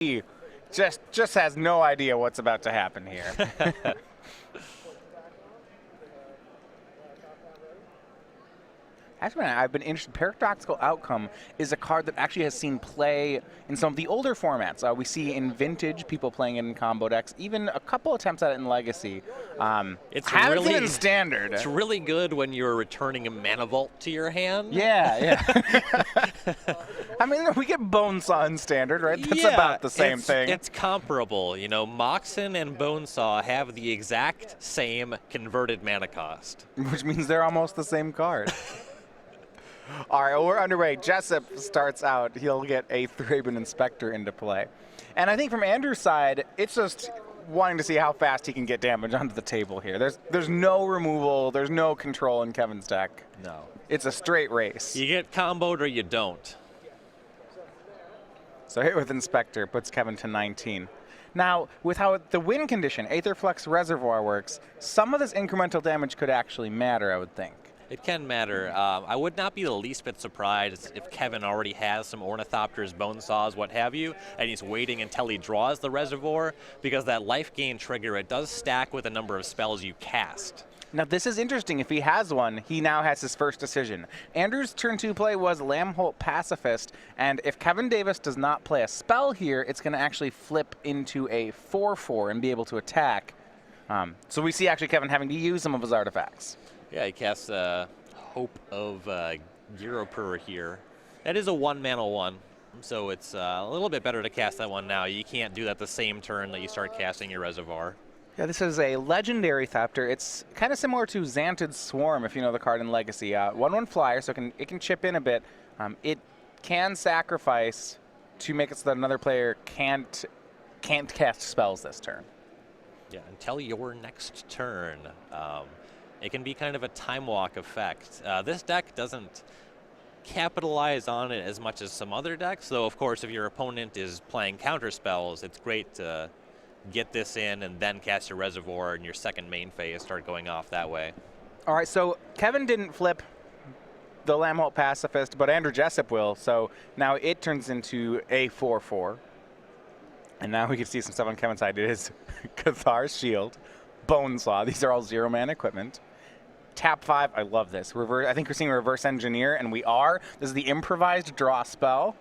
He just has no idea what's about to happen here. Actually, I've been interested. Paradoxical Outcome is a card that actually has seen play in some of the older formats. We see in Vintage people playing it in combo decks, even a couple attempts at it in Legacy. It's haven't really seen it in Standard. It's really good when you're returning a Mana Vault to your hand. Yeah. I mean, we get Bonesaw in Standard, right? That's about the same thing. It's comparable. You know, Moxen and Bonesaw have the exact same converted mana cost. Which means they're almost the same card. All right, well, we're underway. Jessup starts out. He'll get a Thraben Inspector into play. And I think from Andrew's side, it's just wanting to see how fast he can get damage onto the table here. There's no removal. There's no control in Kevin's deck. No. It's a straight race. You get comboed or you don't. So hit with Inspector puts Kevin to 19. Now, with how the win condition, Aetherflux Reservoir works, some of this incremental damage could actually matter, I would think. It can matter. I would not be the least bit surprised if Kevin already has some Ornithopters, Bonesaws, what have you, and he's waiting until he draws the Reservoir, because that life gain trigger, it does stack with the number of spells you cast. Now, this is interesting. If he has one, he now has his first decision. Andrew's turn 2 play was Lambholt Pacifist, and if Kevin Davis does not play a spell here, it's going to actually flip into a 4/4 and be able to attack. So we see actually Kevin having to use some of his artifacts. Yeah, he casts Hope of Giropur here. That is a 1-mana 1, so it's a little bit better to cast that one now. You can't do that the same turn that you start casting your Reservoir. Yeah, this is a legendary Thopter. It's kind of similar to Xantid Swarm, if you know the card in Legacy. 1/1 flyer, so it can chip in a bit. It can sacrifice to make it so that another player can't cast spells this turn. Yeah, until your next turn. It can be kind of a time walk effect. This deck doesn't capitalize on it as much as some other decks, though of course if your opponent is playing counter spells, it's great to get this in and then cast your Reservoir and your second main phase start going off that way. All right, so Kevin didn't flip the Lambholt Pacifist, but Andrew Jessup will, so now it turns into a 4/4. And now we can see some stuff on Kevin's side. It is Cathar's Shield, Bonesaw. These are all 0-mana equipment. Tap 5, I love this. I think we're seeing Reverse Engineer, and we are. This is the improvised draw spell.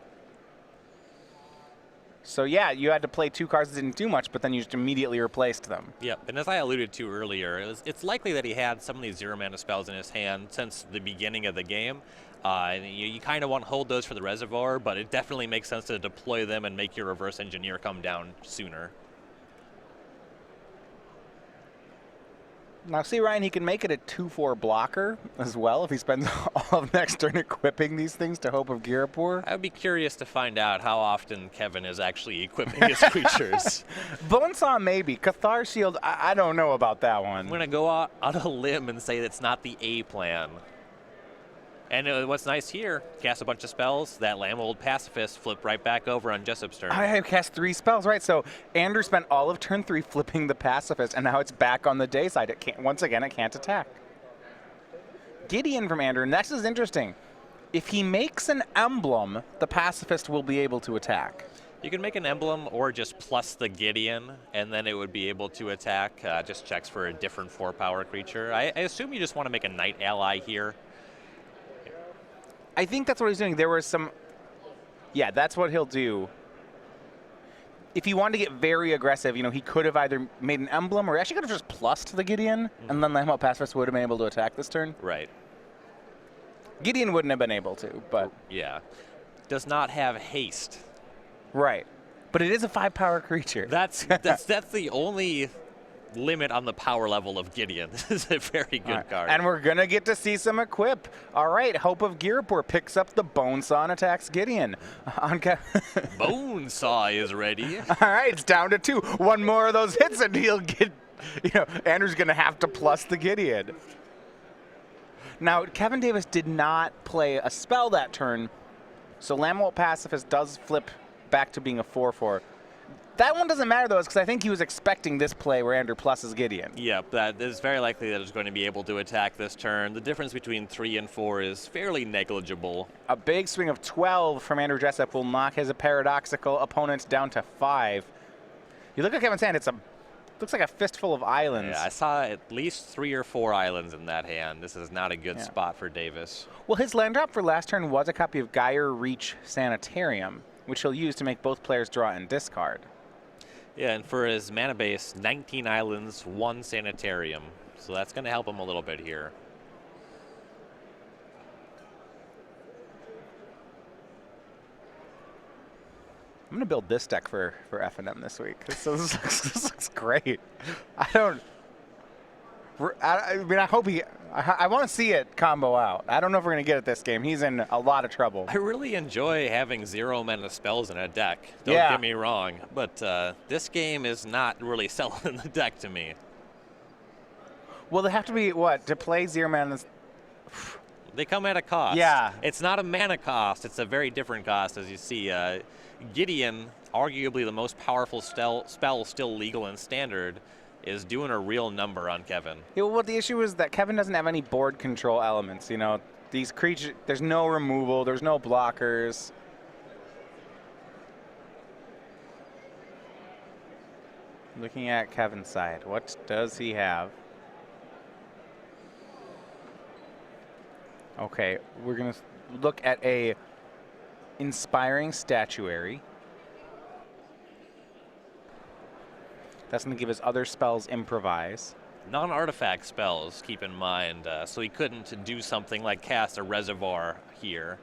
So yeah, you had to play 2 cards that didn't do much, but then you just immediately replaced them. Yep, and as I alluded to earlier, it's likely that he had some of these 0-mana spells in his hand since the beginning of the game. And you kind of want to hold those for the Reservoir, but it definitely makes sense to deploy them and make your Reverse Engineer come down sooner. Now see, Ryan, he can make it a 2/4 blocker as well if he spends all of next turn equipping these things to Hope of Giropur. I would be curious to find out how often Kevin is actually equipping his creatures. Bonesaw maybe. Cathar's Shield, I don't know about that one. I'm going to go out on a limb and say that's not the A plan. And what's nice here, cast a bunch of spells, that Lambholt Pacifist flip right back over on Jessup's turn. I have cast 3 spells, right? So Andrew spent all of turn 3 flipping the Pacifist, and now it's back on the day side. Once again, it can't attack. Gideon from Andrew, and this is interesting. If he makes an emblem, the Pacifist will be able to attack. You can make an emblem or just plus the Gideon, and then it would be able to attack. Just checks for a different 4-power creature. I assume you just want to make a Knight ally here. I think that's what he's doing. There was some... Yeah, that's what he'll do. If he wanted to get very aggressive, you know, he could have either made an emblem or he actually could have just plussed the Gideon, and then Lambholt Pacifist would have been able to attack this turn. Right. Gideon wouldn't have been able to, but... Yeah. Does not have haste. Right. But it is a 5-power creature. That's the only limit on the power level of Gideon. This is a very good card. And we're going to get to see some equip. All right, Hope of Giropur picks up the Bonesaw and attacks Gideon. Bonesaw is ready. All right, it's down to 2. One more of those hits and he'll get, Andrew's going to have to plus the Gideon. Now, Kevin Davis did not play a spell that turn, so Lambholt Pacifist does flip back to being a 4/4. That one doesn't matter, though, because I think he was expecting this play where Andrew pluses Gideon. Yep, that is very likely that it's going to be able to attack this turn. The difference between 3 and 4 is fairly negligible. A big swing of 12 from Andrew Jessup will knock his paradoxical opponent down to 5. You look at Kevin's hand, looks like a fistful of islands. Yeah, I saw at least 3 or 4 islands in that hand. This is not a good spot for Davis. Well, his land drop for last turn was a copy of SCGRICH Sanitarium, which he'll use to make both players draw and discard. Yeah, and for his mana base, 19 islands, 1 sanitarium. So that's going to help him a little bit here. I'm going to build this deck for F&M this week. This looks great. I mean, I hope I want to see it combo out. I don't know if we're going to get it this game. He's in a lot of trouble. I really enjoy having 0 mana spells in a deck. Don't get me wrong. But this game is not really selling the deck to me. Well, they have to be, what, to play 0 mana? They come at a cost. Yeah. It's not a mana cost. It's a very different cost, as you see. Gideon, arguably the most powerful spell still legal in Standard, is doing a real number on Kevin. Yeah, well, the issue is that Kevin doesn't have any board control elements. You know, these creatures, there's no removal, there's no blockers. Looking at Kevin's side, what does he have? Okay, we're going to look at a Inspiring Statuary. That's going to give his other spells improvise. Non-artifact spells, keep in mind, so he couldn't do something like cast a Reservoir here.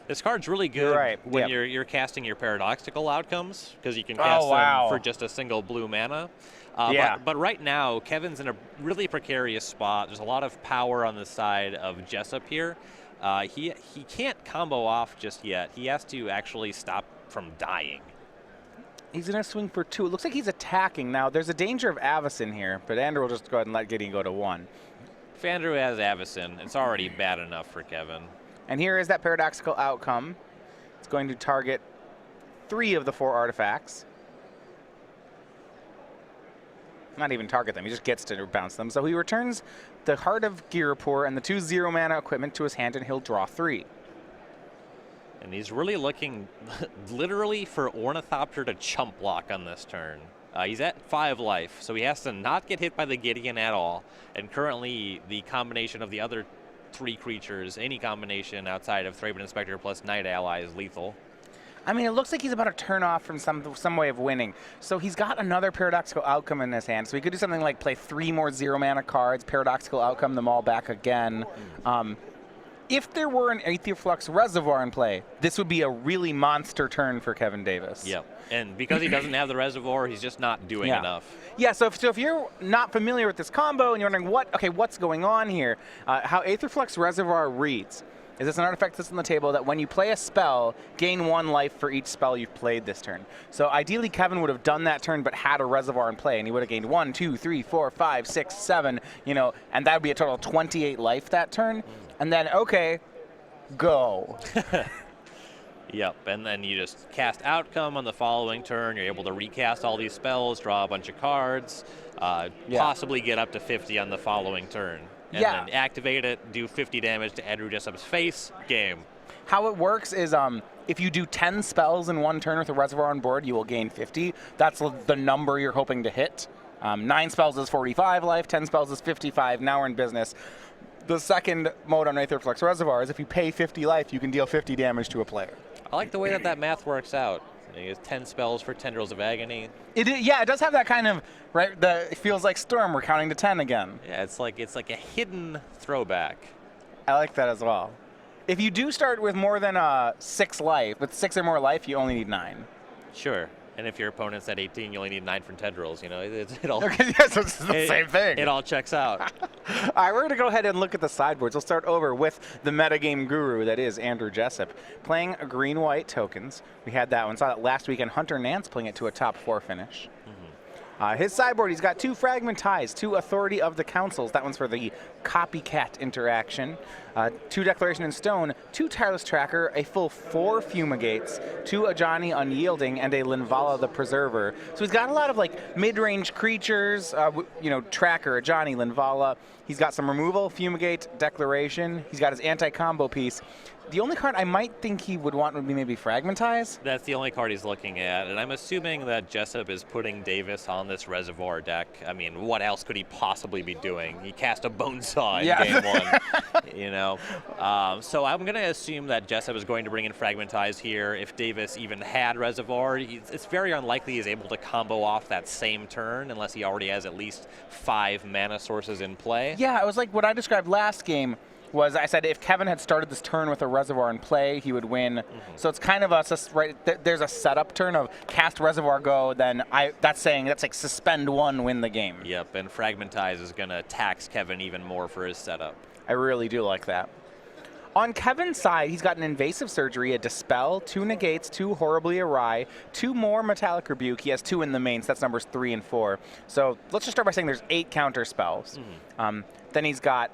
This card's really good when you're casting your paradoxical outcomes, because you can cast them for just a single blue mana. But right now, Kevin's in a really precarious spot. There's a lot of power on the side of Jessup here. He can't combo off just yet. He has to actually stop from dying. He's going to swing for 2. It looks like he's attacking. Now, there's a danger of Avacyn here, but Andrew will just go ahead and let Gideon go to 1. If Andrew has Avacyn, it's already bad enough for Kevin. And here is that paradoxical outcome. It's going to target 3 of the 4 artifacts. Not even target them, he just gets to bounce them. So he returns the Heart of Girapur and the 2 0 mana equipment to his hand, and he'll draw 3. And he's really looking literally for Ornithopter to chump block on this turn. He's at 5 life, so he has to not get hit by the Gideon at all. And currently, the combination of the other 3 creatures, any combination outside of Thraben Inspector plus Night Ally, is lethal. I mean, it looks like he's about to turn off from some way of winning. So he's got another paradoxical outcome in his hand. So he could do something like play 3 more 0 mana cards, paradoxical outcome them all back again. If there were an Aetherflux Reservoir in play, this would be a really monster turn for Kevin Davis. Yep, and because he doesn't have the Reservoir, he's just not doing enough. Yeah, so if you're not familiar with this combo and you're wondering what's going on here, how Aetherflux Reservoir reads is it's an artifact that's on the table that when you play a spell, gain 1 life for each spell you've played this turn. So ideally, Kevin would have done that turn but had a Reservoir in play, and he would have gained 1, 2, 3, 4, 5, 6, 7, and that would be a total of 28 life that turn. And then, okay, go. Yep, and then you just cast Outcome on the following turn. You're able to recast all these spells, draw a bunch of cards, possibly get up to 50 on the following turn. And then activate it, do 50 damage to Andrew Jessup's face, game. How it works is if you do 10 spells in 1 turn with a Reservoir on board, you will gain 50. That's the number you're hoping to hit. 9 spells is 45 life, 10 spells is 55. Now we're in business. The second mode on Aetherflux Reservoir is if you pay 50 life, you can deal 50 damage to a player. I like the way that math works out. You get 10 spells for Tendrils of Agony. It does have that kind of, it feels like Storm, we're counting to 10 again. Yeah, it's like a hidden throwback. I like that as well. If you do start with more than 6 life, with 6 or more life, you only need 9. Sure. And if your opponent's at 18, you only need 9 from Tendrils. It all. Okay, yes, it's the same thing. It all checks out. All right, we're going to go ahead and look at the sideboards. We'll start over with the metagame guru that is Andrew Jessup. Playing green-white tokens. We had that one. Saw that last week, and Hunter Nance playing it to a top 4 finish. His sideboard, he's got 2 Fragmentize, 2 Authority of the Councils. That one's for the copycat interaction. 2 Declaration in Stone, 2 Tireless Tracker, a full 4 Fumigates, 2 Ajani Unyielding, and a Linvala the Preserver. So he's got a lot of like mid-range creatures, Tracker, Ajani, Linvala. He's got some removal, Fumigate, Declaration. He's got his anti-combo piece. The only card I might think he would want would be maybe Fragmentize. That's the only card he's looking at, and I'm assuming that Jessup is putting Davis on this Reservoir deck. I mean, what else could he possibly be doing? He cast a Bonesaw in game 1, So I'm going to assume that Jessup is going to bring in Fragmentize here. If Davis even had Reservoir, it's very unlikely he's able to combo off that same turn unless he already has at least 5 mana sources in play. Yeah, it was like what I described last game. I said if Kevin had started this turn with a Reservoir in play, he would win. So it's kind of there's a setup turn of cast Reservoir, go, then that's like suspend 1, win the game. Yep, and Fragmentize is going to tax Kevin even more for his setup. I really do like that. On Kevin's side, he's got an Invasive Surgery, a Dispel, 2 Negates, 2 Horribly Awry, 2 more Metallic Rebuke. He has 2 in the main, so that's numbers 3 and 4. So let's just start by saying there's 8 counter spells. Then he's got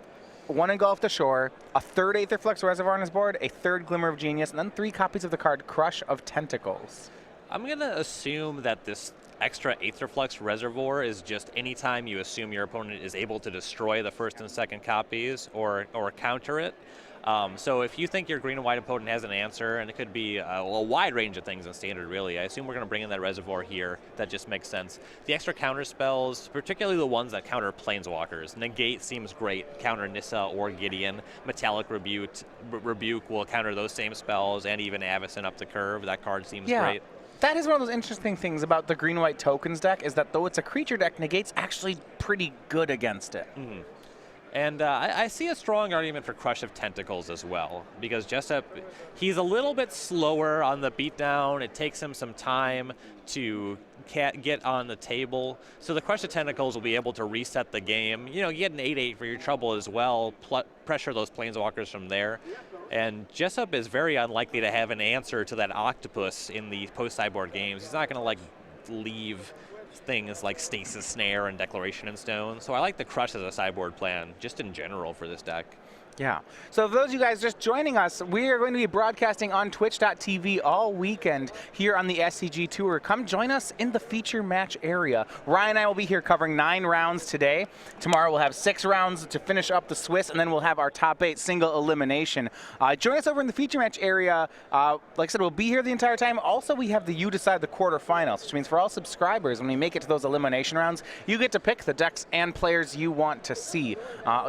1 Engulf the Shore, a 3rd Aetherflux Reservoir on his board, a 3rd Glimmer of Genius, and then 3 copies of the card Crush of Tentacles. I'm going to assume that this extra Aetherflux Reservoir is just anytime you assume your opponent is able to destroy the 1st and 2nd copies or counter it. So if you think your green and white opponent has an answer, and it could be a wide range of things in Standard, really, I assume we're going to bring in that Reservoir here. That just makes sense. The extra counter spells, particularly the ones that counter Planeswalkers. Negate seems great. Counter Nissa or Gideon. Metallic Rebuke will counter those same spells, and even Avacyn up the curve. That card seems great. That is one of those interesting things about the green-white tokens deck, is that though it's a creature deck, Negate's actually pretty good against it. And I see a strong argument for Crush of Tentacles as well, because Jessup, he's a little bit slower on the beatdown. It takes him some time to get on the table. So the Crush of Tentacles will be able to reset the game. You get an 8/8 for your trouble as well, pressure those Planeswalkers from there. And Jessup is very unlikely to have an answer to that Octopus in the post-sideboard games. He's not going to leave things like Stasis Snare and Declaration in Stone. So I like the Crush as a sideboard plan, just in general for this deck. Yeah. So for those of you guys just joining us, we are going to be broadcasting on twitch.tv all weekend here on the SCG Tour. Come join us in the feature match area. Ryan and I will be here covering 9 rounds today. Tomorrow we'll have 6 rounds to finish up the Swiss, and then we'll have our top 8 single elimination. Join us over in the feature match area. Like I said, we'll be here the entire time. Also, we have the You Decide the quarterfinals, which means for all subscribers, when we make it to those elimination rounds, you get to pick the decks and players you want to see.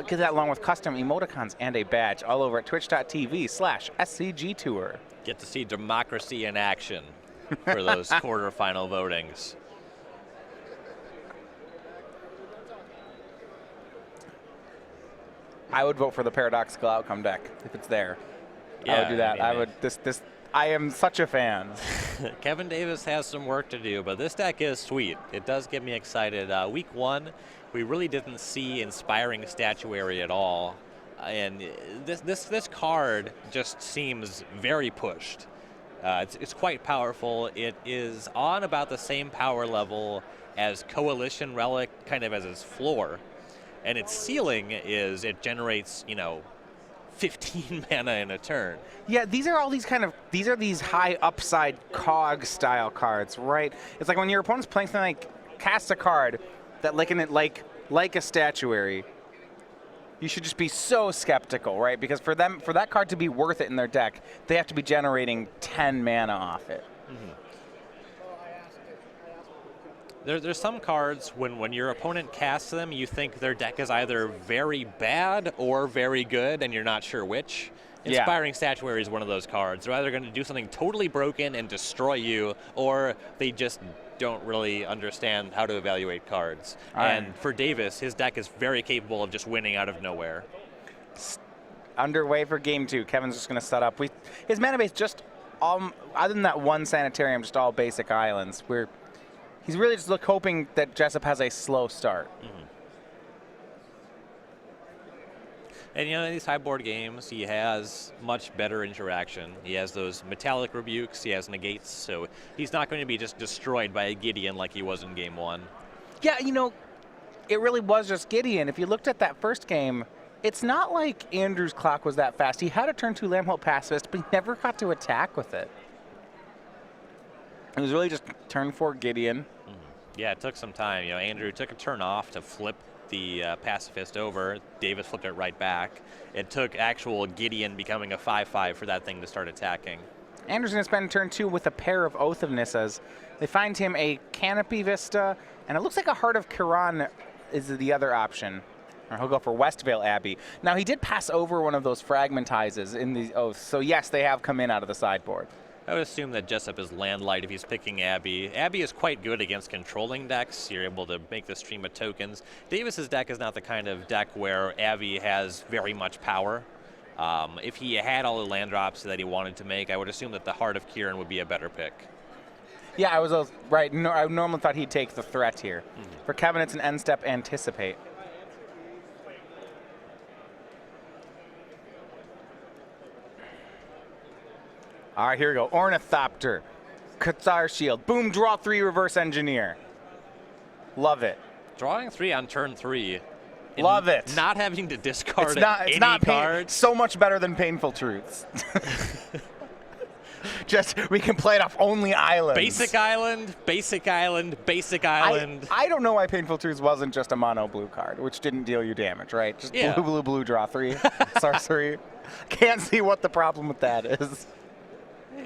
Get that along with custom emoticons and a badge all over at twitch.tv/SCG Tour. Get to see democracy in action for those quarterfinal votings. I would vote for the Paradoxical Outcome deck if it's there. Yeah, I would do that. I am such a fan. Kevin Davis has some work to do, but this deck is sweet. It does get me excited. Week 1, we really didn't see Inspiring Statuary at all. And this card just seems very pushed. It's quite powerful. It is on about the same power level as Coalition Relic, kind of as its floor. And its ceiling is it generates, 15 mana in a turn. Yeah, these are these high upside COG style cards, right? It's like when your opponent's playing something like cast a card that like a statuary. You should just be so skeptical, right? Because for that card to be worth it in their deck, they have to be generating 10 mana off it. There's some cards when your opponent casts them, you think their deck is either very bad or very good, and you're not sure which. Inspiring Statuary is one of those cards. They're either going to do something totally broken and destroy you, or they just don't really understand how to evaluate cards. And for Davis, his deck is very capable of just winning out of nowhere. Underway for game 2. Kevin's just going to set up. His mana base just, other than that one Sanitarium, just all basic islands. He's really just hoping that Jessup has a slow start. And in these sideboard games, he has much better interaction. He has those Metallic Rebukes, he has Negates, so he's not going to be just destroyed by a Gideon like he was in game 1. Yeah, you know, it really was just Gideon. If you looked at that first game, it's not like Andrew's clock was that fast. He had a turn 2 Lambholt Pacifist, but he never got to attack with it. It was really just turn 4 Gideon. Yeah, it took some time. You know, Andrew took a turn off to flip the Pacifist over. Davis flipped it right back. It took actual Gideon becoming a 5/5 for that thing to start attacking. Andrew's going to spend turn 2 with a pair of Oath of Nissas. They find him a Canopy Vista, and it looks like a Heart of Kiran is the other option. Or he'll go for Westvale Abbey. Now, he did pass over one of those Fragmentizes in the Oaths, so yes, they have come in out of the sideboard. I would assume that Jessup is Landlight if he's picking Abbey. Abbey is quite good against controlling decks. You're able to make the stream of tokens. Davis's deck is not the kind of deck where Abbey has very much power. If he had all the land drops that he wanted to make, I would assume that the Heart of Kiran would be a better pick. Yeah, I was right. No, I normally thought he'd take the threat here. For Kevin, it's an end step Anticipate. All right, here we go. Ornithopter, Cathar Shield, boom, draw 3, reverse engineer. Love it. Drawing 3 on turn 3. Love it. Not having to discard it's any not cards. So much better than Painful Truths. Just, we can play it off only islands. Basic island, basic island, basic island. I don't know why Painful Truths wasn't just a mono blue card, which didn't deal you damage, right? Just blue, blue, blue, draw 3, sorcery. Can't see what the problem with that is.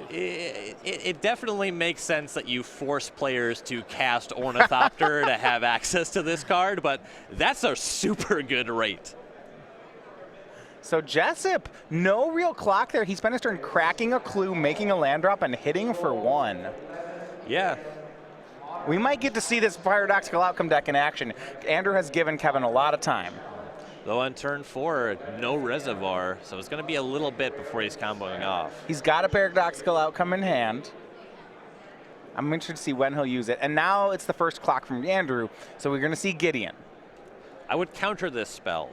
It definitely makes sense that you force players to cast Ornithopter to have access to this card, but that's a super good rate. So Jessup, no real clock there. He spent his turn cracking a clue, making a land drop, and hitting for 1. Yeah. We might get to see this Paradoxical Outcome deck in action. Andrew has given Kevin a lot of time. Though on turn 4, no Reservoir, so it's going to be a little bit before he's comboing off. He's got a Paradoxical Outcome in hand. I'm interested to see when he'll use it. And now it's the first clock from Andrew, so we're going to see Gideon. I would counter this spell.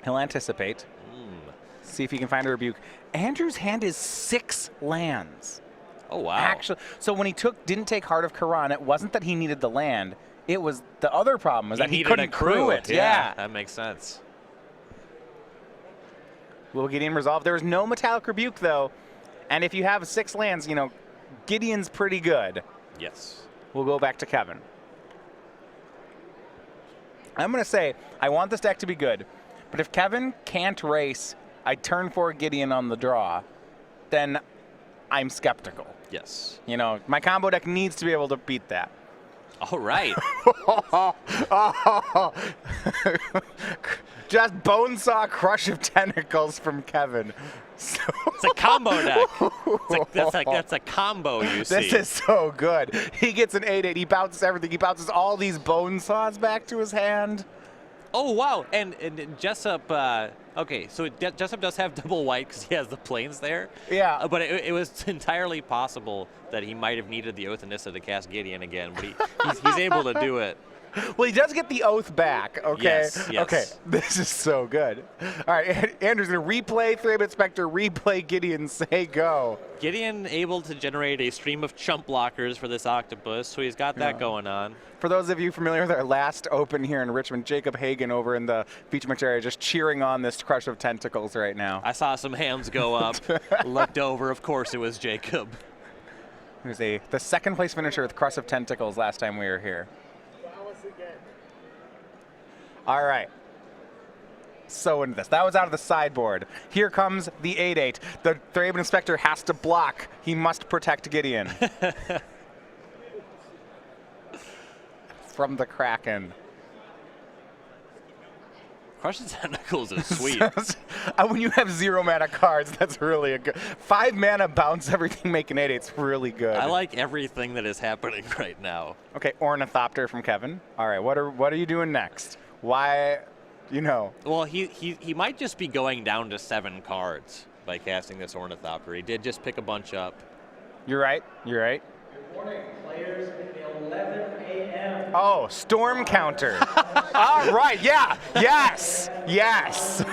He'll Anticipate. See if he can find a Rebuke. Andrew's hand is 6 lands. Oh, wow. Actually, so when he didn't take Heart of Kiran, it wasn't that he needed the land. It was the other problem was that he couldn't crew it. Yeah, that makes sense. Will Gideon resolve? There was no Metallic Rebuke, though. And if you have 6 lands, you know, Gideon's pretty good. Yes. We'll go back to Kevin. I'm going to say, I want this deck to be good. But if Kevin can't race, I turn 4 Gideon on the draw, then I'm skeptical. Yes. You know, my combo deck needs to be able to beat that. All right. Just Bonesaw Crush of Tentacles from Kevin. So it's a combo deck. That's a combo, you see. This is so good. He gets an 8/8. He bounces everything. He bounces all these Bonesaws back to his hand. Oh, wow. And Jessup, okay, so Jessup does have double white because he has the planes there. Yeah. But it was entirely possible that he might have needed the Oath of Nissa to cast Gideon again, but he's able to do it. Well, he does get the Oath back, okay? Yes. Okay, this is so good. All right, Andrew's going to replay 3-Bit Spectre, replay Gideon, say go. Gideon able to generate a stream of chump blockers for this octopus, so he's got that going on. For those of you familiar with our last open here in Richmond, Jacob Hagan over in the Beachmix area just cheering on this Crush of Tentacles right now. I saw some hands go up, looked over, of course it was Jacob. He was the second place finisher with Crush of Tentacles last time we were here. All right. So into this. That was out of the sideboard. Here comes the 8/8. The Thraben Inspector has to block. He must protect Gideon. From the Kraken. Crush of Tentacles is sweet. When you have 0 mana cards, that's really a good. 5 mana bounce everything, make an 8/8. It's really good. I like everything that is happening right now. Okay, Ornithopter from Kevin. All right, what are you doing next? Why, you know? Well, he might just be going down to 7 cards by casting this Ornithopter. He did just pick a bunch up. You're right. You're right. Good morning, players. 11 a.m. Oh, storm counter. All right, yeah, yes, yes.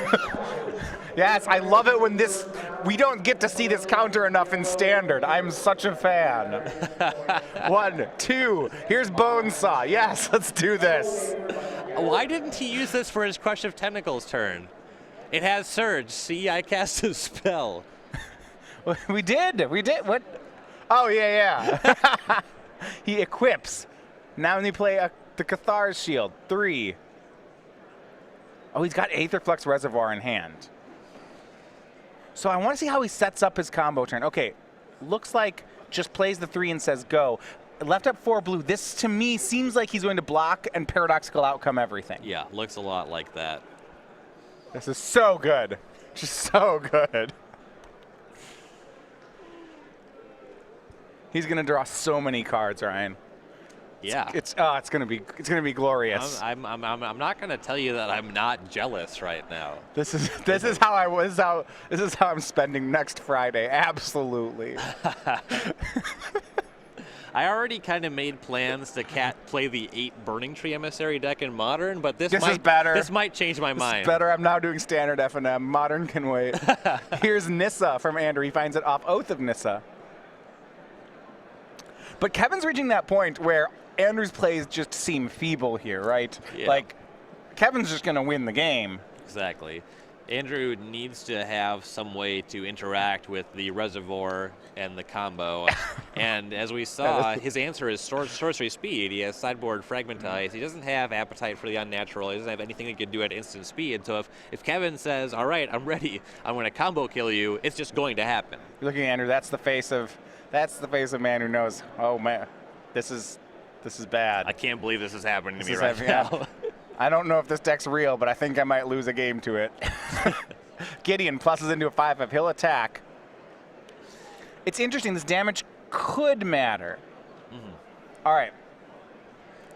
Yes, I love it when We don't get to see this counter enough in Standard. I'm such a fan. 1, 2. Here's Bonesaw. Yes, let's do this. Why didn't he use this for his Crush of Tentacles turn? It has Surge. See, I cast a spell. We did. What? Oh, yeah. He equips. Now we play the Cathar's Shield. 3. Oh, he's got Aetherflux Reservoir in hand. So I want to see how he sets up his combo turn. Okay, looks like just plays the 3 and says go. Left up 4 blue. This, to me, seems like he's going to block and Paradoxical Outcome everything. Yeah, looks a lot like that. This is so good. Just so good. He's going to draw so many cards, Ryan. Yeah. It's gonna be glorious. I'm not gonna tell you that I'm not jealous right now. This is how I'm spending next Friday. Absolutely. I already kind of made plans to play the 8 Burning Tree Emissary deck in Modern, but this is better. This might change my mind. This is better. I'm now doing Standard F&M. Modern can wait. Here's Nissa from Andrew. He finds it off Oath of Nissa. But Kevin's reaching that point where Andrew's plays just seem feeble here, right? Yeah. Like, Kevin's just going to win the game. Exactly. Andrew needs to have some way to interact with the Reservoir and the combo. And as we saw, his answer is Sorcery Speed. He has sideboard Fragmentize. He doesn't have Appetite for the Unnatural. He doesn't have anything he can do at instant speed. So if Kevin says, all right, I'm ready, I'm going to combo kill you, it's just going to happen. You're looking at Andrew, that's the face of a man who knows, oh man, this is bad. I can't believe this is happening to me right now. I don't know if this deck's real, but I think I might lose a game to it. Gideon pluses into a 5/5. He'll attack. It's interesting. This damage could matter. Mm-hmm. All right.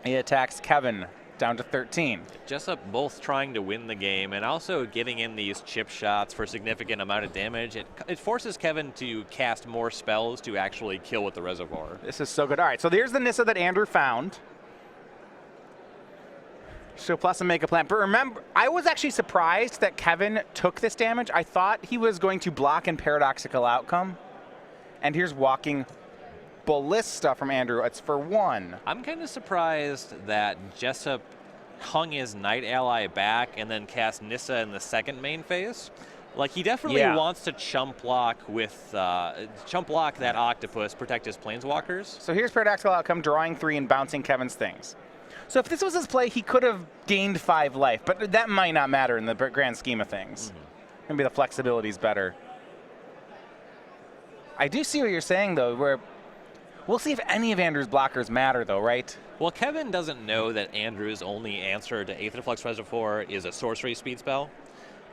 He attacks Kevin down to 13. Jessup both trying to win the game and also getting in these chip shots for a significant amount of damage. It forces Kevin to cast more spells to actually kill with the Reservoir. This is so good. All right, so there's the Nissa that Andrew found. So plus and make a plan. But remember, I was actually surprised that Kevin took this damage. I thought he was going to block and Paradoxical Outcome. And here's Walking Ballista from Andrew. It's for 1. I'm kind of surprised that Jessup hung his Knight Ally back and then cast Nissa in the second main phase. Like, he definitely wants to chump block that Octopus, protect his Planeswalkers. So here's Paradoxical Outcome, drawing 3 and bouncing Kevin's things. So if this was his play, he could have gained 5 life, but that might not matter in the grand scheme of things. Mm-hmm. Maybe the flexibility is better. I do see what you're saying, though, where we'll see if any of Andrew's blockers matter, though, right? Well, Kevin doesn't know that Andrew's only answer to Aetherflux Reservoir is a Sorcery Speed spell.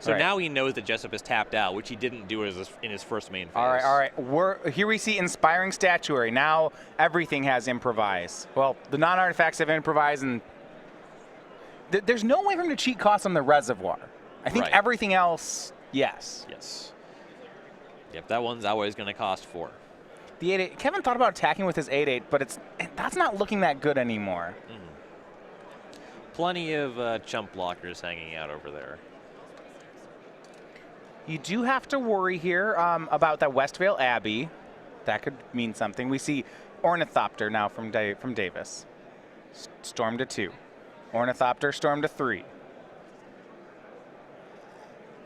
So now he knows that Jessup is tapped out, which he didn't do in his first main phase. All right. Here we see Inspiring Statuary. Now everything has Improvise. Well, the non-artifacts have Improvise, and there's no way for him to cheat costs on the Reservoir. I think everything else, yes. Yes. Yep, that one's always going to cost 4. The 8/8. Kevin thought about attacking with his 8/8, but that's not looking that good anymore. Mm-hmm. Plenty of chump blockers hanging out over there. You do have to worry here about that Westvale Abbey. That could mean something. We see Ornithopter now from Davis. Storm to 2. Ornithopter, Storm to 3.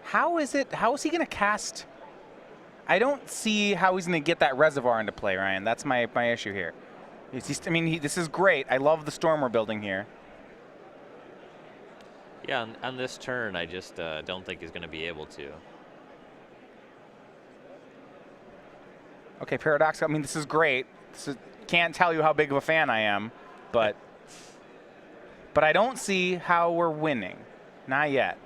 How is he going to cast? I don't see how he's going to get that Reservoir into play, Ryan. That's my issue here. This is great. I love the Storm we're building here. Yeah, on this turn, I just don't think he's going to be able to. Okay, Paradoxical. This is great. Can't tell you how big of a fan I am, but I don't see how we're winning. Not yet.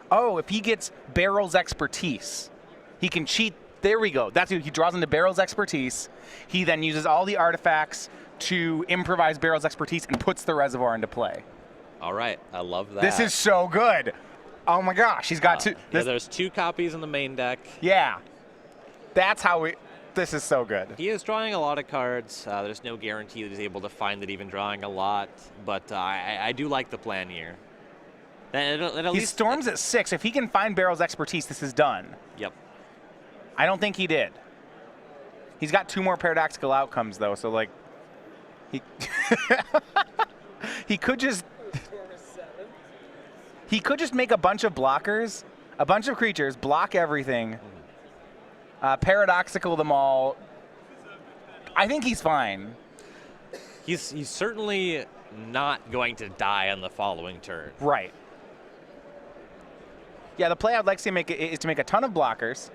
Oh, if he gets Barrel's Expertise, he can cheat. There we go. That's it. He draws into Barrel's Expertise. He then uses all the artifacts to improvise Barrel's Expertise and puts the Reservoir into play. All right. I love that. This is so good. Oh my gosh, he's got 2. Yeah, there's 2 copies in the main deck. Yeah. That's how this is so good. He is drawing a lot of cards. There's no guarantee that he's able to find it even drawing a lot, but I do like the plan here. Then at He least storms at 6. If he can find Barrel's expertise, this is done. Yep. I don't think he did. He's got 2 more paradoxical outcomes, though, so, like, he, he could just make a bunch of blockers, a bunch of creatures, block everything, paradoxical them all. I think he's fine. He's certainly not going to die on the following turn. Right. Yeah, the play I'd like to make is to make a ton of blockers,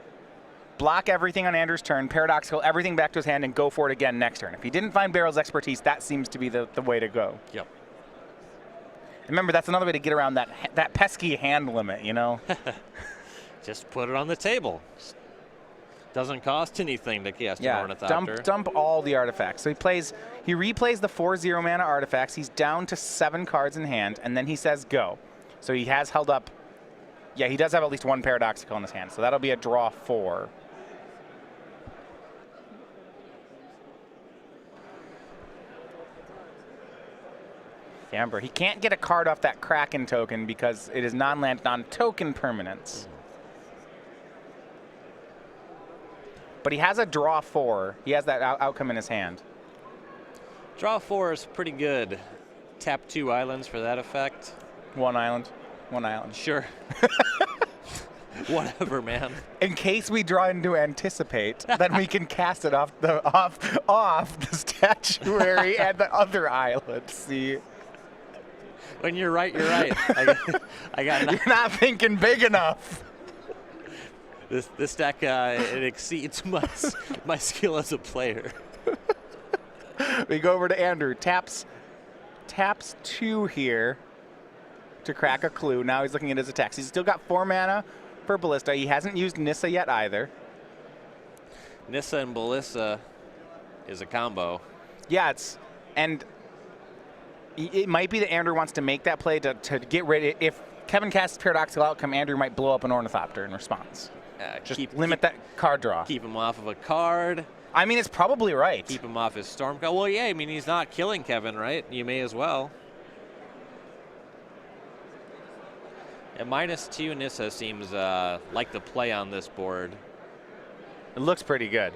block everything on Andrew's turn, paradoxical everything back to his hand, and go for it again next turn. If he didn't find Barrel's expertise, that seems to be the way to go. Yep. Remember, that's another way to get around that pesky hand limit, you know? Just put it on the table. Doesn't cost anything to cast an Ornithopter. Dump all the artifacts. So he replays the 4/0 mana artifacts. He's down to 7 cards in hand, and then he says go. So he has held up. Yeah, he does have at least 1 paradoxical in his hand, so that'll be a draw 4. Yeah, remember, he can't get a card off that Kraken token because it is non-land, non-token permanence. But he has a draw 4. He has that outcome in his hand. Draw 4 is pretty good. Tap 2 islands for that effect. 1 island. 1 island. Sure. Whatever, man. In case we draw into anticipate, then we can cast it off the statuary and the other island. See? When you're right, you're right. I got You're not thinking big enough. This deck it exceeds my skill as a player. We go over to Andrew. Taps 2 here to crack a clue. Now he's looking at his attacks. He's still got 4 mana for Ballista. He hasn't used Nissa yet either. Nissa and Ballista is a combo. Yeah, it might be that Andrew wants to make that play to get rid of. If Kevin casts Paradoxical Outcome, Andrew might blow up an Ornithopter in response. Just limit that card draw. Keep him off of a card. I mean, it's probably right. Keep him off his storm card. Well, yeah, I mean, he's not killing Kevin, right? You may as well. And -2 Nissa seems like the play on this board. It looks pretty good.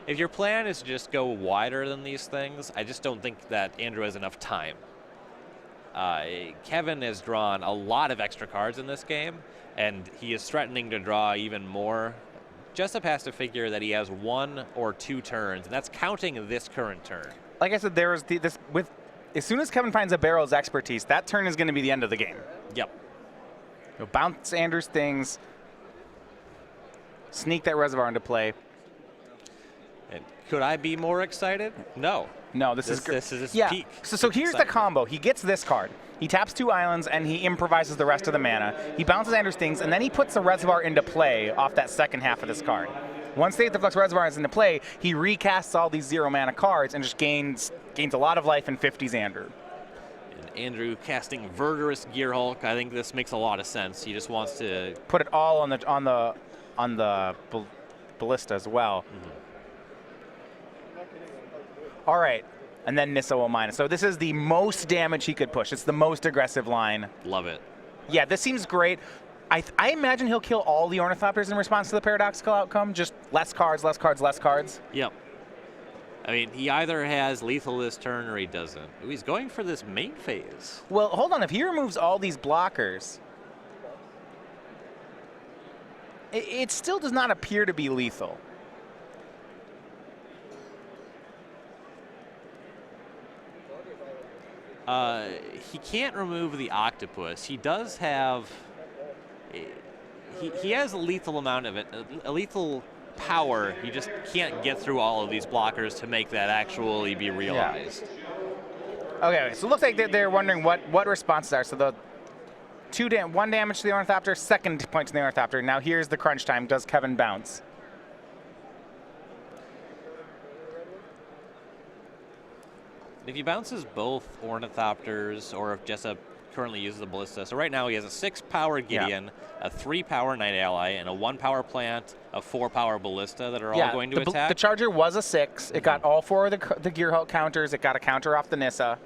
If your plan is to just go wider than these things, I just don't think that Andrew has enough time. Kevin has drawn a lot of extra cards in this game, and he is threatening to draw even more. Jessup has to figure that he has 1 or 2 turns, and that's counting this current turn. Like I said, there's as soon as Kevin finds a Barrel's expertise, that turn is going to be the end of the game. Yep. He'll bounce Andrew's things, sneak that reservoir into play. And could I be more excited? No. No, this is peak. So here's the combo. He gets this card. He taps 2 islands, and he improvises the rest of the mana. He bounces Andrew's things, and then he puts the reservoir into play off that second half of this card. Once the Flux Reservoir is into play, he recasts all these 0 mana cards and just gains a lot of life and 50s Andrew. And Andrew casting Verdurous Gearhulk. I think this makes a lot of sense. He just wants to put it all on the Ballista as well. Mm-hmm. All right, and then Nissa will mine it. So this is the most damage he could push. It's the most aggressive line. Love it. Yeah, this seems great. I imagine he'll kill all the Ornithopters in response to the Paradoxical Outcome. Just less cards, less cards, less cards. Yep. I mean, he either has lethal this turn or he doesn't. Ooh, he's going for this main phase. Well, hold on. If he removes all these blockers, it still does not appear to be lethal. He can't remove the octopus. He does have. He has a lethal amount of it, a lethal power. He just can't get through all of these blockers to make that actually be realized. Yeah. Okay, so it looks like they're wondering what responses are. So the 1 damage to the Ornithopter, 2nd point to the Ornithopter. Now here's the crunch time. Does Kevin bounce? If he bounces both Ornithopters, or if Jessup currently uses the Ballista. So right now he has a 6-power Gideon, a 3-power Night Ally, and a 1-power Plant, a 4-power Ballista that are all going to attack. The Charger was a 6. It got all 4 of the Gearhulk counters. It got a counter off the Nissa.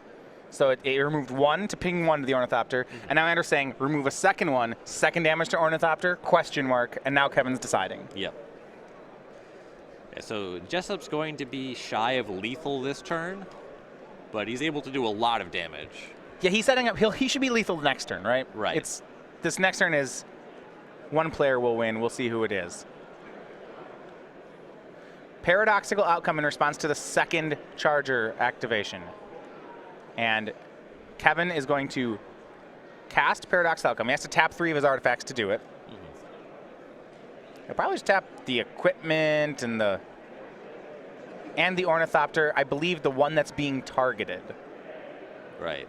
So it removed 1 to ping 1 to the Ornithopter, and now Andrew's saying remove a second one, second damage to Ornithopter, question mark, and now Kevin's deciding. Yep. Yeah, so Jessup's going to be shy of lethal this turn, but he's able to do a lot of damage. Yeah, he's setting up, he should be lethal next turn, right? Right. This next turn is one player will win, we'll see who it is. Paradoxical outcome in response to the second charger activation. And Kevin is going to cast Paradoxical Outcome. He has to tap 3 of his artifacts to do it. He'll probably just tap the equipment and the Ornithopter, I believe the one that's being targeted. Right.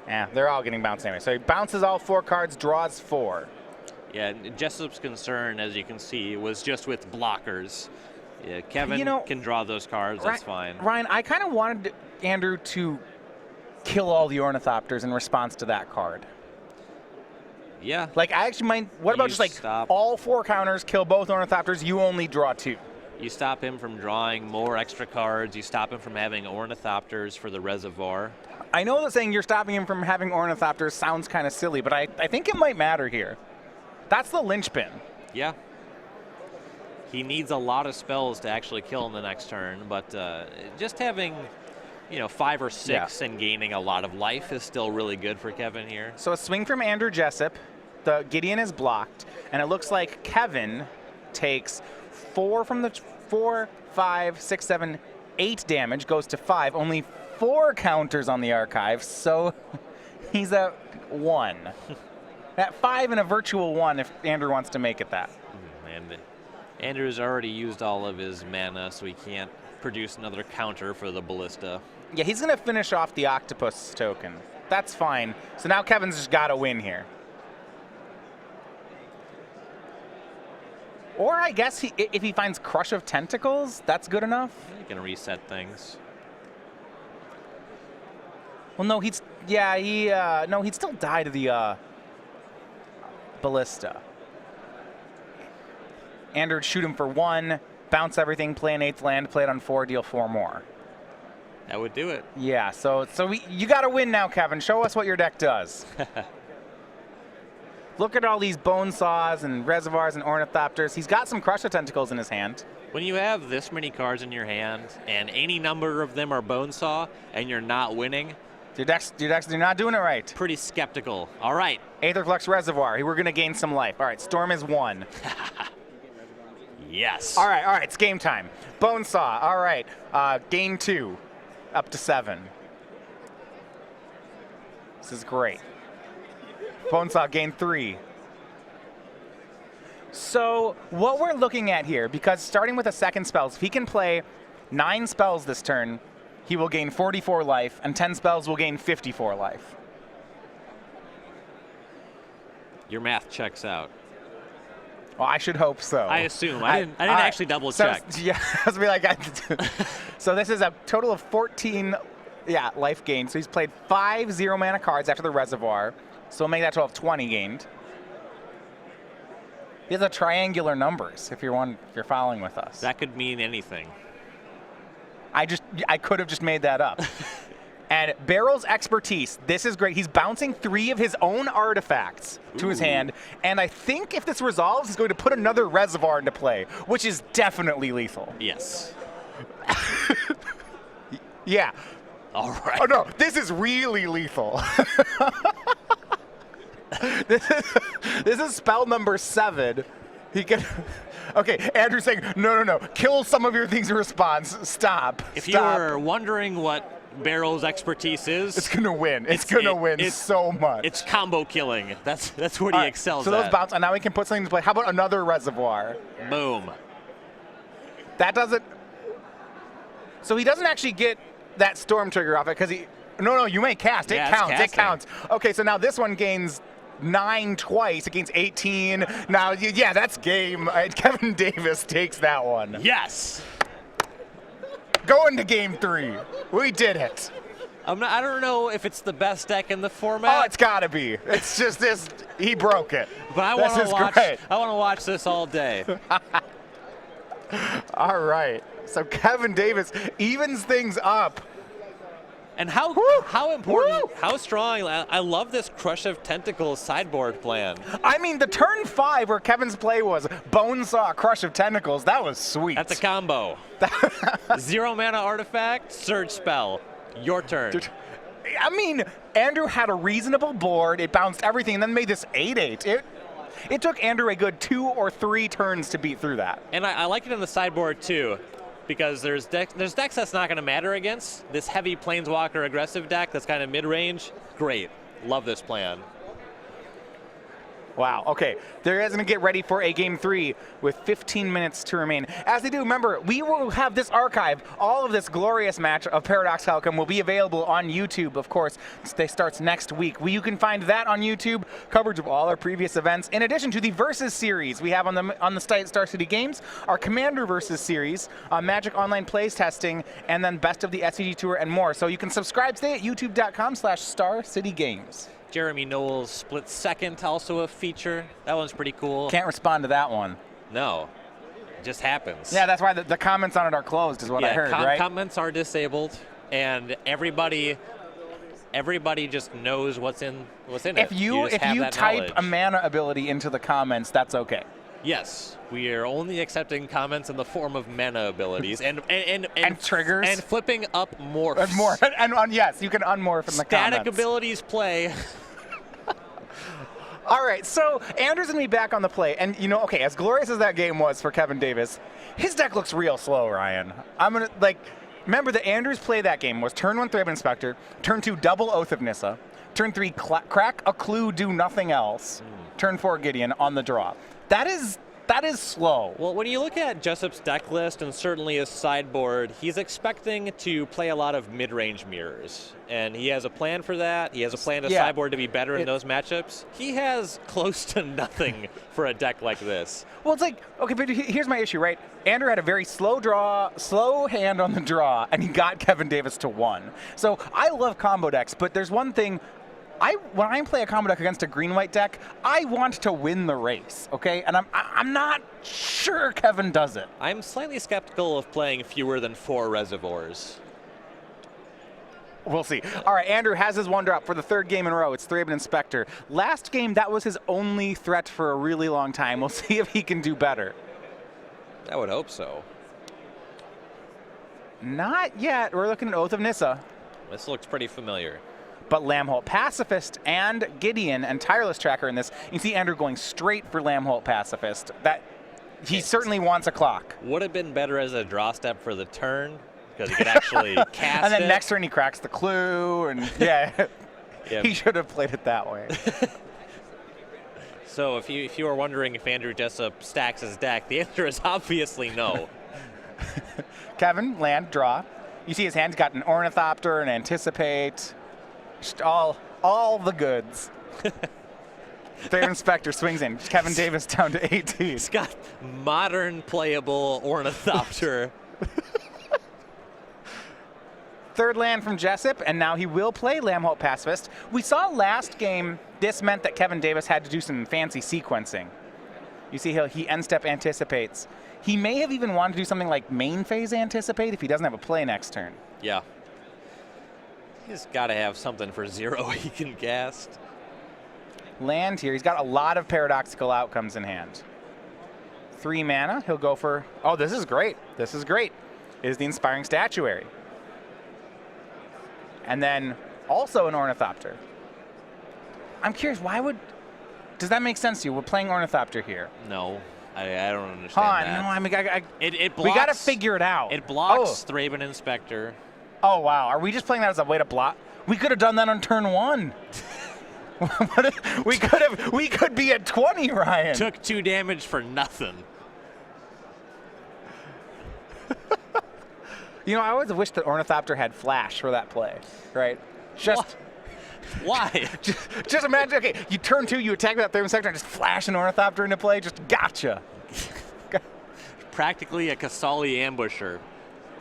Yeah, they're all getting bounced anyway. So he bounces all 4 cards, draws 4. Yeah, Jessup's concern, as you can see, was just with blockers. Yeah, Kevin can draw those cards, that's fine. Ryan, I kind of wanted Andrew to kill all the Ornithopters in response to that card. Yeah. Like, I actually might, what about just like all 4 counters, kill both Ornithopters, you only draw 2? You stop him from drawing more extra cards, you stop him from having Ornithopters for the reservoir. I know that saying you're stopping him from having Ornithopters sounds kind of silly, but I think it might matter here. That's the linchpin. Yeah. He needs a lot of spells to actually kill in the next turn, but just having, 5 or 6 and gaining a lot of life is still really good for Kevin here. So a swing from Andrew Jessup. The Gideon is blocked, and it looks like Kevin takes 4 from the 4, 5, 6, 7, 8 damage, goes to 5. Only 4 counters on the archive, so he's at 1. At 5 and a virtual 1 if Andrew wants to make it that. And Andrew's already used all of his mana, so he can't produce another counter for the Ballista. Yeah, he's going to finish off the Octopus token. That's fine. So now Kevin's just got to win here. Or I guess if he finds Crush of Tentacles, that's good enough. You can reset things. Well, no, he'd still die to the Ballista. Andrew would shoot him for 1, bounce everything, play an 8th land, play it on 4, deal 4 more. That would do it. Yeah, so you got to win now, Kevin. Show us what your deck does. Look at all these Bone Saws and Reservoirs and Ornithopters. He's got some Crush of Tentacles in his hand. When you have this many cards in your hand and any number of them are Bone Saw and you're not winning, Your decks, you're not doing it right. pretty skeptical. All right. Aetherflux Reservoir. We're going to gain some life. All right, Storm is 1. Yes. All right, it's game time. Bone Saw. All right, gain 2, up to 7. This is great. Bone Saw, gain 3. So what we're looking at here, because starting with a second spells, if he can play 9 spells this turn, he will gain 44 life, and 10 spells will gain 54 life. Your math checks out. Well, I should hope so. I assume. I didn't actually double check. Yeah, I was like, so this is a total of 14 life gained. So he's played 5 0-mana cards after the Reservoir. So we'll make that total of 20 gained. These are triangular numbers if you're following with us. That could mean anything. I could have just made that up. And Barrel's Expertise, this is great. He's bouncing 3 of his own artifacts to his hand. And I think if this resolves, he's going to put another Reservoir into play, which is definitely lethal. Yes. Yeah. All right. Oh, no, this is really lethal. This is spell number 7. He can. Okay, Andrew's saying, no. Kill some of your things in response. Stop. If you were wondering what Barrel's expertise is, it's gonna win. It's gonna win so much. It's combo killing. That's what he excels at. So those at. bounce, and now he can put something to play. How about another Reservoir? Boom. That doesn't. So he doesn't actually get that Storm trigger off it because he. No, you may cast. It counts. It counts. Okay, so now this one gains 9 twice. It gains 18. Now, yeah, that's game. Kevin Davis takes that one. Yes. Going to game 3. We did it. I don't know if it's the best deck in the format. Oh, it's got to be. It's just this. He broke it. But I want to watch this all day. All right. So Kevin Davis evens things up. And how important, Woo! how strong, I love this Crush of Tentacles sideboard plan. I mean, the turn 5 where Kevin's play was Bonesaw, Crush of Tentacles, that was sweet. That's a combo. 0 mana artifact, surge spell. Your turn. Dude, I mean, Andrew had a reasonable board. It bounced everything and then made this 8/8. It took Andrew a good 2 or 3 turns to beat through that. And I like it in the sideboard too, because there's decks that's not going to matter against. This heavy Planeswalker aggressive deck that's kind of mid-range, great. Love this plan. Wow, okay. They're guys going to get ready for a game 3 with 15 minutes to remain. As they do, remember, we will have this archive. All of this glorious match of Paradox Telecom will be available on YouTube, of course. It starts next week. You can find that on YouTube, coverage of all our previous events, in addition to the Versus series we have on the site Star City Games, our Commander Versus series, Magic Online Plays testing, and then Best of the SCG Tour and more. So you can subscribe today at youtube.com/StarCityGames. Jeremy Knowles split second, also a feature. That one's pretty cool. Can't respond to that one. No, it just happens. Yeah, that's why the comments on it are closed, is what I heard, right? Comments are disabled, and everybody just knows what's in it. If you type knowledge. a mana ability into the comments, that's okay. Yes, we are only accepting comments in the form of mana abilities and triggers and flipping up morphs. And more, yes, you can unmorph in the comments. Static abilities play. All right, so Andrew's gonna be back on the play, and okay, as glorious as that game was for Kevin Davis, his deck looks real slow, Ryan. I'm gonna remember that Andrew's play that game was turn 1 Thraben Inspector, turn 2 double Oath of Nissa, turn 3 crack a clue, do nothing else, turn 4 Gideon on the draw. That is slow. Well, when you look at Jessup's deck list and certainly his sideboard, he's expecting to play a lot of mid-range mirrors. And he has a plan for that. He has a plan to sideboard to be better in those matchups. He has close to nothing for a deck like this. Well, it's okay, but here's my issue, right? Andrew had a very slow hand on the draw, and he got Kevin Davis to 1. So I love combo decks, but there's one thing. When I play a combo deck against a green-white deck, I want to win the race, okay? And I'm not sure Kevin does it. I'm slightly skeptical of playing fewer than 4 reservoirs. We'll see. All right, Andrew has his 1-drop for the 3rd game in a row. It's Thraben Inspector. Last game, that was his only threat for a really long time. We'll see if he can do better. I would hope so. Not yet. We're looking at Oath of Nissa. This looks pretty familiar. But Lambholt Pacifist and Gideon and Tireless Tracker in this. You see Andrew going straight for Lambholt Pacifist. That he certainly wants a clock. Would have been better as a draw step for the turn, because he could actually cast and then it. next turn he cracks the clue, and he should have played it that way. So if you are wondering if Andrew Jessup stacks his deck, the answer is obviously no. Kevin, land, draw. You see his hand's got an Ornithopter, an Anticipate. Just all the goods. Thraben Inspector swings in. Kevin Davis down to 18. He's got modern playable Ornithopter. 3rd land from Jessup, and now he will play Lambholt Pacifist. We saw last game this meant that Kevin Davis had to do some fancy sequencing. You see he end-step anticipates. He may have even wanted to do something like main phase anticipate if he doesn't have a play next turn. Yeah. He's got to have something for 0 he can cast. Land here. He's got a lot of paradoxical outcomes in hand. 3 mana. He'll go for... Oh, this is great. This is great. It is the Inspiring Statuary. And then also an Ornithopter. I'm curious, why would... Does that make sense to you? We're playing Ornithopter here. No. I don't understand that. No, I mean, it blocks, we got to figure it out. It blocks Thraben Inspector. Oh, wow. Are we just playing that as a way to block? We could have done that on turn 1. we could be at 20, Ryan. Took 2 damage for nothing. I always wish that Ornithopter had flash for that play, right? Just why? just imagine, okay, you turn 2, you attack that Thraben Inspector, and just flash an Ornithopter into play, just gotcha. Practically a Kasali ambusher.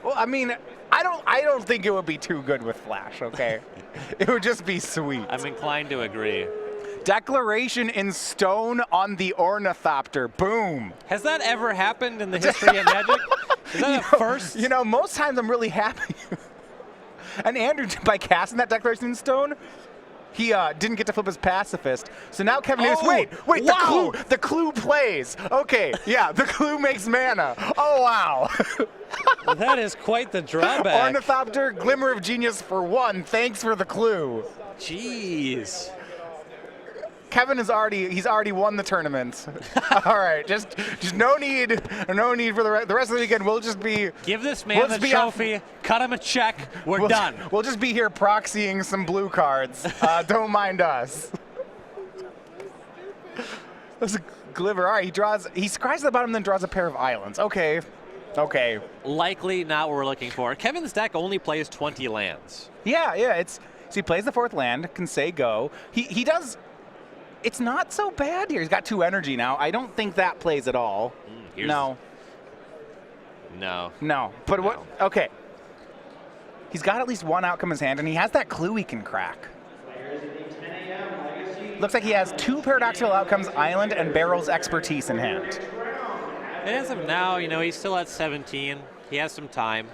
Well, I mean, I don't think it would be too good with flash, okay? It would just be sweet. I'm inclined to agree. Declaration in stone on the Ornithopter. Boom. Has that ever happened in the history of Magic? Is that a first? You know, most times I'm really happy. And Andrew, by casting that Declaration in Stone, he didn't get to flip his pacifist. So now Kevin is, wait, wow. the clue plays. Okay, yeah, the clue makes mana. Oh, wow. That is quite the drawback. Ornithopter, Glimmer of Genius for 1. Thanks for the clue. Jeez. Kevin he's already won the tournament. All right, just no need for the rest of the weekend. We'll just be give this man the trophy, cut him a check. We're done. We'll just be here proxying some blue cards. Don't mind us. That's a Glimmer. All right, he scries at the bottom, then draws a pair of islands. Okay. Likely not what we're looking for. Kevin's deck only plays 20 lands. Yeah. So he plays the 4th land, can say go. He does. It's not so bad here. He's got 2 energy now. I don't think that plays at all. No. But what? Okay. He's got at least 1 outcome in his hand, and he has that clue he can crack. Looks like he has 2 paradoxical outcomes, Island and Barrel's Expertise in hand. And as of now, he's still at 17. He has some time.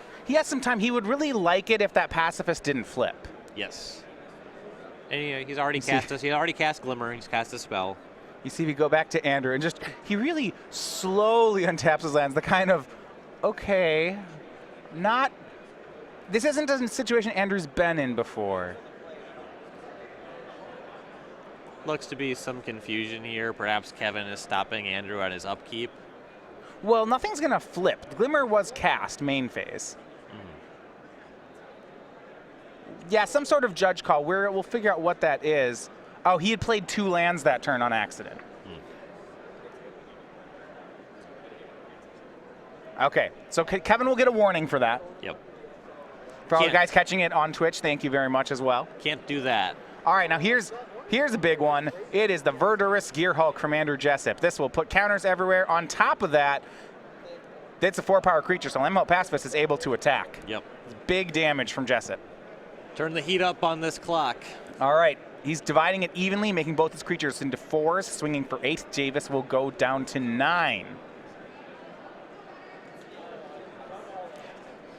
He would really like it if that pacifist didn't flip. Yes. And he's already cast Glimmer. He's cast a spell. You see, we go back to Andrew, and he really slowly untaps his lands. The kind of, okay, this isn't a situation Andrew's been in before. Looks to be some confusion here. Perhaps Kevin is stopping Andrew at his upkeep. Well, nothing's going to flip. Glimmer was cast main phase. Yeah, some sort of judge call. We'll figure out what that is. Oh, he had played 2 lands that turn on accident. Okay, so Kevin will get a warning for that. Yep. For all the guys catching it on Twitch, thank you very much as well. Can't do that. All right, now here's a big one. It is the Verdurous Gear Hulk from Andrew Jessup. This will put counters everywhere. On top of that, it's a 4-power creature, so Lamholt Pacifist is able to attack. Yep. Big damage from Jessup. Turn the heat up on this clock. All right. He's dividing it evenly, making both his creatures into 4s, swinging for 8. Javis will go down to 9.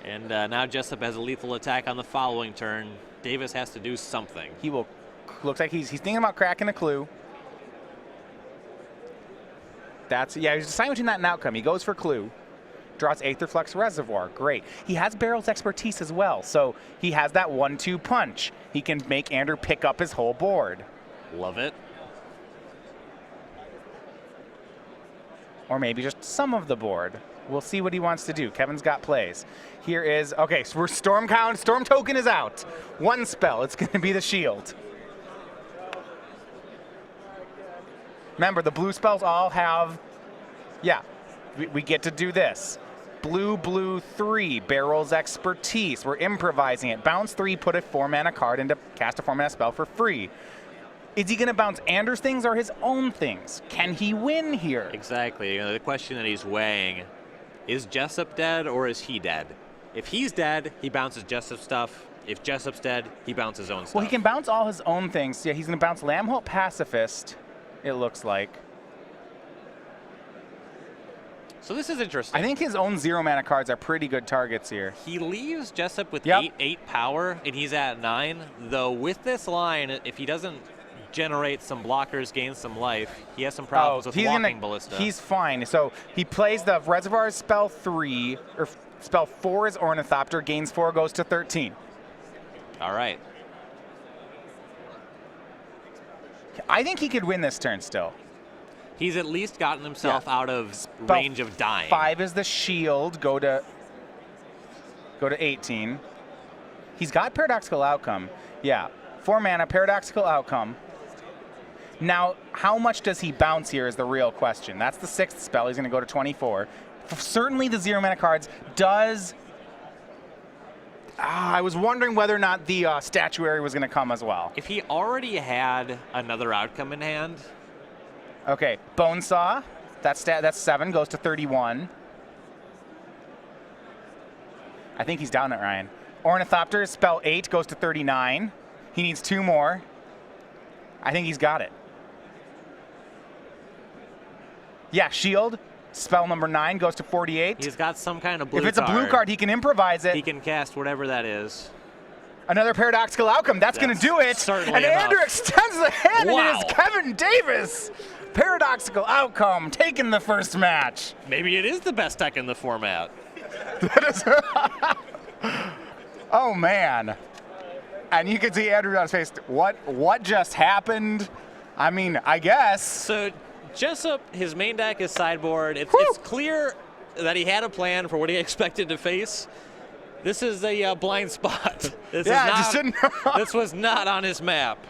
And now Jessup has a lethal attack on the following turn. Davis has to do something. He will. Looks like he's thinking about cracking a clue. He's deciding between that and outcome. He goes for clue. Draws Aetherflux Reservoir. Great. He has Barrel's Expertise as well, so he has that 1-2 punch. He can make Andrew pick up his whole board. Love it. Or maybe just some of the board. We'll see what he wants to do. Kevin's got plays. Here is, okay, so we're Storm Token is out. 1 spell. It's going to be the Shield. Remember, the blue spells all have, we get to do this. Blue 3, Barrel's Expertise. We're improvising it. Bounce 3, put a 4-mana card into cast a 4-mana spell for free. Is he going to bounce Andrew's things or his own things? Can he win here? Exactly. The question that he's weighing, is Jessup dead or is he dead? If he's dead, he bounces Jessup's stuff. If Jessup's dead, he bounces his own stuff. Well, he can bounce all his own things. Yeah, he's going to bounce Lamholt Pacifist, it looks like. So this is interesting. I think his own 0-mana cards are pretty good targets here. He leaves Jessup with 8 power, and he's at 9. Though with this line, if he doesn't generate some blockers, gain some life, he has some problems with walking Ballista. He's fine. So he plays the Reservoir spell 3, or spell 4 is Ornithopter, gains 4, goes to 13. All right. I think he could win this turn still. He's at least gotten himself out of range of dying. 5 is the Shield. Go to 18. He's got Paradoxical Outcome. Yeah, 4 mana, Paradoxical Outcome. Now, how much does he bounce here is the real question. That's the 6th spell. He's going to go to 24. Certainly the 0-mana cards does... I was wondering whether or not the Statuary was going to come as well. If he already had another outcome in hand... Okay, Bonesaw, that's 7, goes to 31. I think he's down it, Ryan. Ornithopter, spell 8, goes to 39. He needs 2 more. I think he's got it. Yeah, Shield. Spell number 9 goes to 48. He's got some kind of blue If it's a blue card, he can improvise it. he can cast whatever that is. Another paradoxical outcome. That's going to do it. certainly And enough. Andrew extends the hand, and it Wow. is Kevin Davis. Paradoxical outcome, taking the first match. Maybe it is the best deck in the format. Oh, man. And you can see Andrew on his face. What just happened? I mean, I guess. So Jessup, his main deck is sideboard. It's Whew. clear that he had a plan for what he expected to face. This is a blind spot. This Yeah, is I just not, didn't know. This was not on his map.